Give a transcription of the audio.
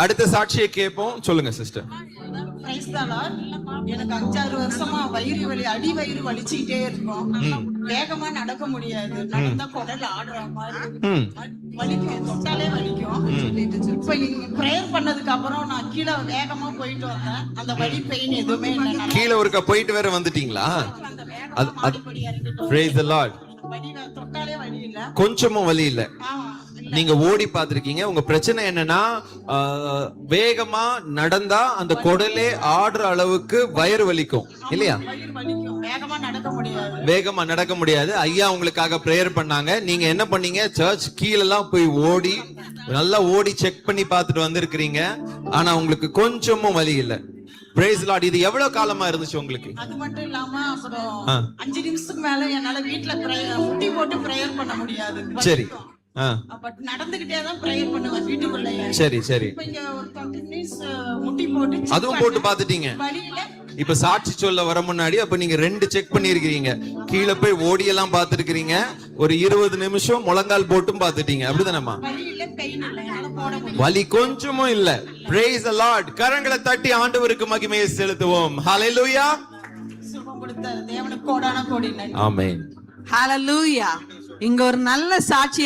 அடுத்த சாட்சியை கேட்போம். சொல்லுங்க சிஸ்டர். எனக்கு 5-6 வருஷமா வயிறு வலி, அடி வயிறு வலிச்சுக்கிட்டே இருக்கும். வேகமா நடக்க முடியாது. நடந்தா குடல் ஆடுற மாதிரி வலிக்கும், தொட்டாலே வலிக்கும். இப்ப நீங்க பிரேயர் பண்ணதுக்கு அப்புறம் நான் கீழே வேகமா போயிட்டு வந்தேன். அந்த வலி பெயின் எதுவுமே இல்லை. கீழே ஒருக்கா போயிட்டு வேற வந்துட்டீங்களா? Praise the Lord. தொட்டாலே வலி இல்ல, கொஞ்சமும் வலி இல்ல. நீங்க ஓடி பார்த்திருக்கீங்க. உங்க பிரச்சனை என்னன்னா, வேகமா நடந்தா அந்த குடலே ஆடுற அளவுக்கு வயிறு வலிக்கும் இல்லையா? வேகமா நடக்க முடியாது. ஐயா உங்களுக்காக பிரேயர் பண்ணாங்க. நீங்க என்ன பண்ணீங்க? சர்ச் கீழெல்லாம் போய் ஓடி நல்லா ஓடி செக் பண்ணி பார்த்துட்டு வந்திருக்கிறீங்க. ஆனா உங்களுக்கு கொஞ்சமும் வலி இல்ல. Praise Lord. இது எவ்வளவு காலமா இருந்துச்சு உங்களுக்கு? அது மட்டும் இல்லாம அப்புறம் 5 நிமிஷத்துக்கு மேல என்னால வீட்ல முட்டி போட்டு பிரேயர் பண்ண முடியாது. சரி, நடந்துகிட்டே தான் பிரேயர் பண்ணுவேன் வீட்டுக்குள்ளேயே. சரி சரி. இங்க ஒரு 20 மினிட்ஸ் முட்டி போட்டு அதுவும் போட்டு பாத்துட்டீங்க. இப்ப சாட்சி சொல்ல வர முன்னாடி அப்ப நீங்க 2 செக் பண்ணிருக்கீங்க. கீழே போய் ஓடி எல்லாம் பாத்துருக்கீங்க. ஒரு 20 நிமிஷம் முழங்கால் போட்டும் பாத்துட்டீங்க. அப்படிதானம்மா? வலி கொஞ்சமும் இல்ல. Praise the Lord. கரங்களை தட்டி ஆண்டவருக்கு மகிமையை செலுத்துவோம். Hallelujah. சுகம் கொடுத்த தேவனுக்கு கோடான கோடி நன்றி. ஆமென். Hallelujah. இங்க ஒரு நல்ல சாட்சி